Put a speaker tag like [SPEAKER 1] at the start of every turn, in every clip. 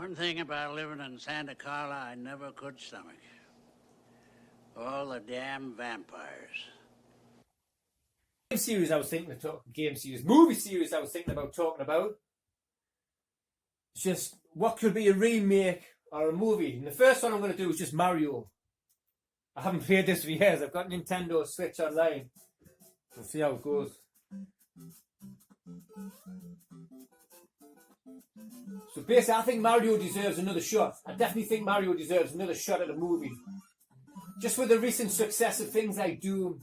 [SPEAKER 1] One thing about living in Santa Carla I never could stomach. All the damn vampires.
[SPEAKER 2] Movie series I was thinking about talking about. It's just what could be a remake or a movie. And the first one I'm going to do is just Mario. I haven't played this for years. I've got Nintendo Switch online. We'll see how it goes. So basically, I think Mario deserves another shot. I definitely think Mario deserves another shot at a movie. Just with the recent success of things like Doom,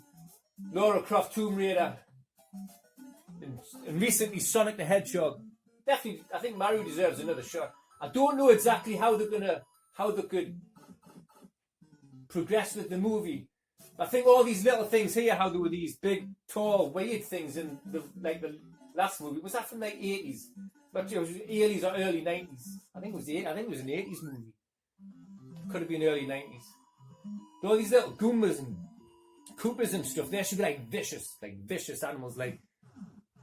[SPEAKER 2] Lara Croft Tomb Raider, and recently Sonic the Hedgehog. Definitely, I think Mario deserves another shot. I don't know exactly how they could progress with the movie. I think all these little things here, how there were these big, tall, weird things in the last movie. Was that from like 80s? But it was 80s or early 90s. I think it was an 80s movie. Could have been early 90s. All these little Goombas and Koopas and stuff, they should be like vicious animals. Like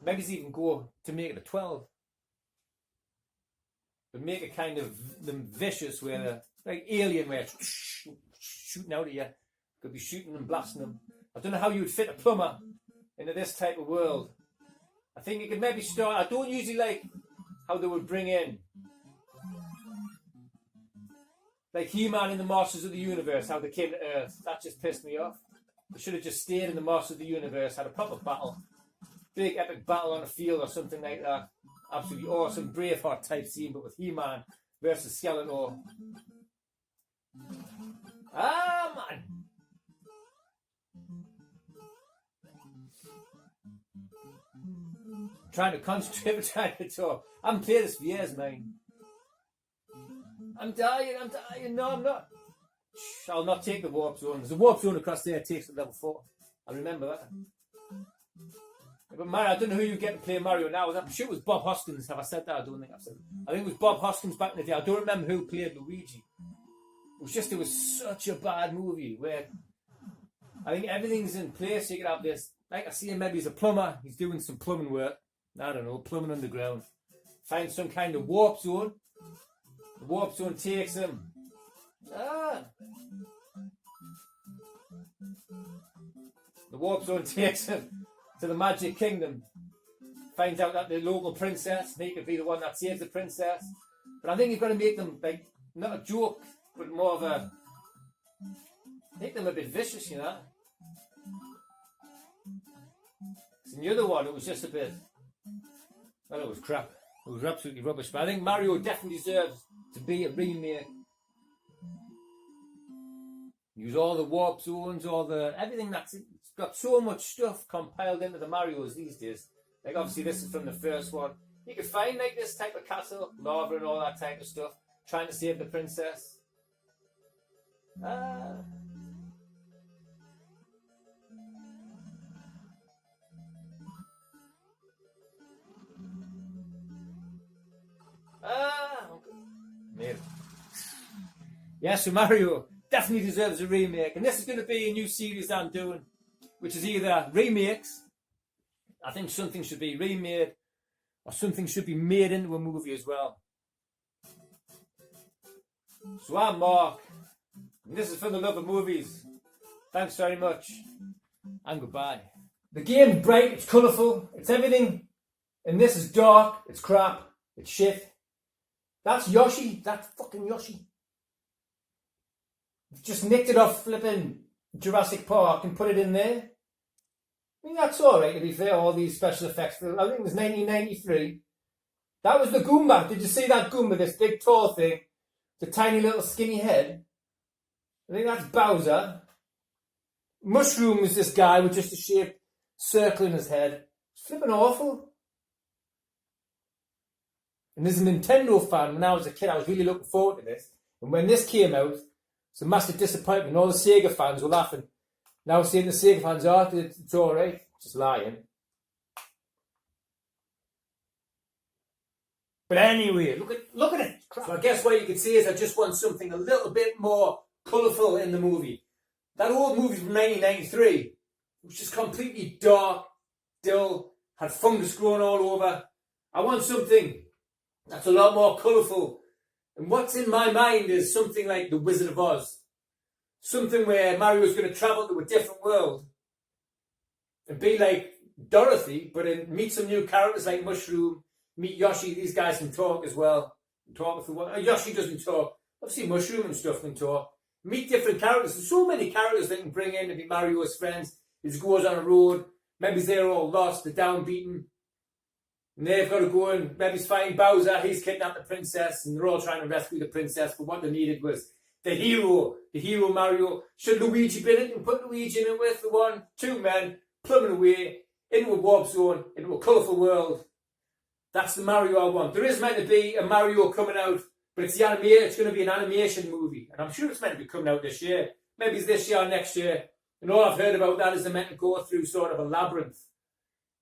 [SPEAKER 2] maybe even go to make it a 12. But make it kind of them vicious where they're like alien where it's shooting out of you. Could be shooting and blasting them. I don't know how you would fit a plumber into this type of world. I think you could maybe start. I don't usually like how they would bring in like He-Man in the Masters of the Universe, how they came to Earth. That just pissed me off. They should have just stayed in the Masters of the Universe, had a proper battle. Big epic battle on a field or something like that. Absolutely awesome Braveheart type scene, but with He-Man versus Skeletor. Ah, man! I'm trying to concentrate, trying to talk. I haven't played this for years, man. I'm dying. No, I'm not. I'll not take the warp zone. There's a warp zone across there. It takes to level 4. I remember that. But Mario, I don't know who you get to play Mario now. I'm sure it was Bob Hoskins. Have I said that? I don't think I've said it. I think it was Bob Hoskins back in the day. I don't remember who played Luigi. It was such a bad movie where I think everything's in place. You could have this. Like I see him, maybe he's a plumber. He's doing some plumbing work. I don't know, plumbing underground. Find some kind of warp zone. The warp zone takes him. The warp zone takes him to the Magic Kingdom. Finds out that the local princess, he could be the one that saves the princess. But I think you've got to make them like not a joke, but more of a make them a bit vicious, you know. And the other one, it was just a bit. Well, it was crap. It was absolutely rubbish. But I think Mario definitely deserves to be a remake. Use all the warp zones, everything that's it's got so much stuff compiled into the Marios these days. Like obviously this is from the first one. You could find like this type of castle, lava and all that type of stuff, trying to save the princess. Yeah, so Mario definitely deserves a remake, and this is going to be a new series I'm doing, which is either remakes. I think something should be remade, or something should be made into a movie as well. So I'm Mark, and this is For the Love of Movies. Thanks very much, and goodbye. The game's bright, it's colourful, it's everything, and this is dark, it's crap, it's shit. That's Yoshi, that's fucking Yoshi. Just nicked it off flipping Jurassic Park and put it in there. I mean, that's alright to be fair, all these special effects. I think it was 1993. That was the Goomba. Did you see that Goomba, this big tall thing? The tiny little skinny head. I think that's Bowser. Mushroom was this guy with just a shaped circle in his head. It's flipping awful. And as a Nintendo fan, when I was a kid, I was really looking forward to this. And when this came out, it's a massive disappointment. All the Sega fans were laughing. Now seeing the Sega fans, it's alright. Just lying. But anyway, look at it. So I guess what you could say is I just want something a little bit more colourful in the movie. That old movie from 1993 was just completely dark, dull, had fungus growing all over. I want something that's a lot more colourful And what's in my mind is something like The Wizard of Oz. Something where Mario's going to travel to a different world and be like Dorothy, but meet some new characters like Mushroom, meet Yoshi. These guys can talk as well. Yoshi doesn't talk. Obviously Mushroom and stuff can talk. Meet different characters. There's so many characters they can bring in to be Mario's friends. He just goes on a road. Maybe they're all lost, they're downbeaten. And they've got to go and maybe find Bowser. He's kidnapped the princess and they're all trying to rescue the princess. But what they needed was the hero Mario. Should Luigi be in it? And put Luigi in it with the 1, 2 men, plumbing away into a warp zone, into a colourful world. That's the Mario I want. There is meant to be a Mario coming out, but it's going to be an animation movie. And I'm sure it's meant to be coming out this year. Maybe it's this year or next year. And all I've heard about that is they're meant to go through sort of a labyrinth.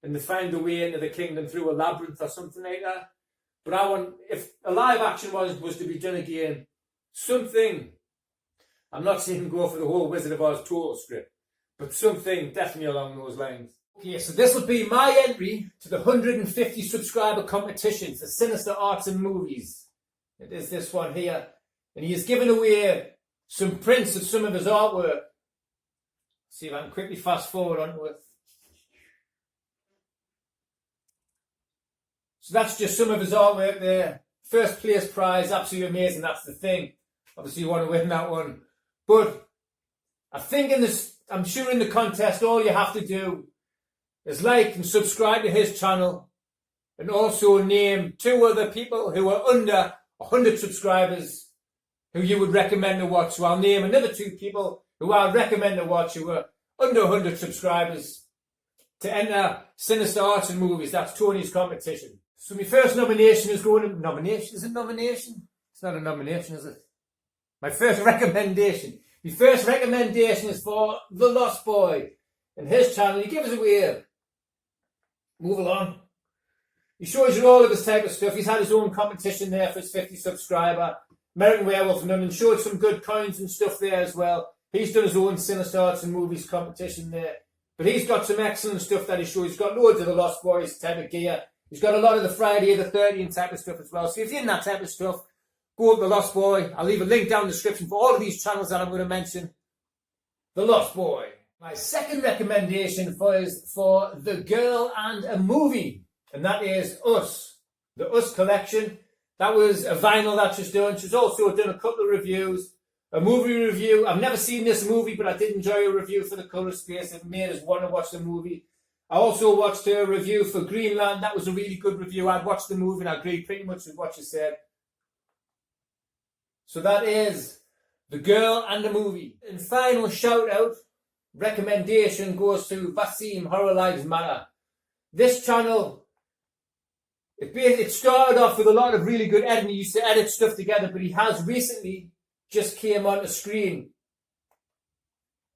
[SPEAKER 2] And they find a way into the kingdom through a labyrinth or something like that. But I want, if a live action was to be done again, something, I'm not saying go for the whole Wizard of Oz total script, but something definitely along those lines. Okay, so this will be my entry to the 150 subscriber competition for Sinister Arts and Movies. It is this one here. And he has given away some prints of some of his artwork. See if I can quickly fast forward onto it. So that's just some of his artwork there. First place prize, absolutely amazing, that's the thing. Obviously you want to win that one. But I think I'm sure in the contest all you have to do is like and subscribe to his channel and also name 2 other people who are under 100 subscribers who you would recommend to watch. So I'll name another 2 people who I recommend to watch who are under 100 subscribers to enter Sinister Arts and Movies. That's Tony's competition. So my first nomination is going to... Nomination? Is it nomination? It's not a nomination, is it? My first recommendation. My first recommendation is for The Lost Boy and his channel. He gives away... Move along. He shows you all of his type of stuff. He's had his own competition there for his 50 subscriber. American Werewolf in London. Showed some good coins and stuff there as well. He's done his own Sinister Arts and Movies competition there. But he's got some excellent stuff that he shows. He's got loads of the Lost Boys type of gear. He's got a lot of the Friday the 13th type of stuff as well. So if you're in that type of stuff, go to The Lost Boy. I'll leave a link down in the description for all of these channels that I'm going to mention. The Lost Boy. My second recommendation is for The Girl and a Movie. And that is Us. The Us collection. That was a vinyl that she's done. She's also done a couple of reviews. A movie review. I've never seen this movie, but I did enjoy a review for The Colour Space. It made us want to watch the movie. I also watched her review for Greenland. That was a really good review. I'd watched the movie and I agreed pretty much with what she said. So that is The Girl and the Movie. And final shout out, recommendation goes to Vaseem, Horror Lives Matter. This channel, it started off with a lot of really good editing. He used to edit stuff together, but he has recently just came on the screen,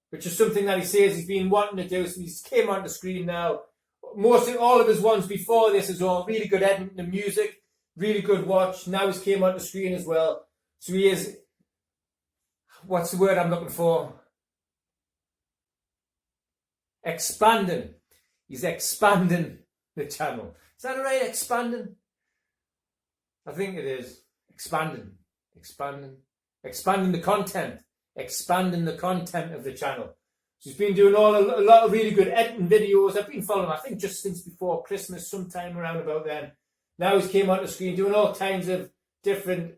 [SPEAKER 2] which is something that he says he's been wanting to do. So he came on the screen now. Mostly all of his ones before this is all really good editing, the music, really good watch. Now he's came on the screen as well. So he is, what's the word I'm looking for? Expanding. He's expanding the channel. Is that right? Expanding? I think it is. Expanding the content. Expanding the content of the channel. So he's been doing a lot of really good editing videos. I've been following him, I think, just since before Christmas, sometime around about then. Now he's came on the screen doing all kinds of different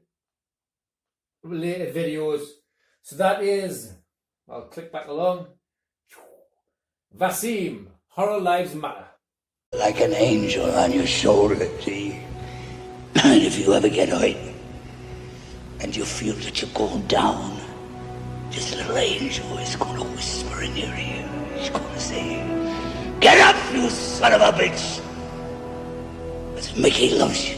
[SPEAKER 2] related videos. So that is, I'll click back along. Vaseem, Horror Lives Matter.
[SPEAKER 3] Like an angel on your shoulder, see? And if you ever get hurt and you feel that you're going down, this little angel is going to whisper in your ear. He's going to say, "Get up, you son of a bitch! Because Mickey loves you."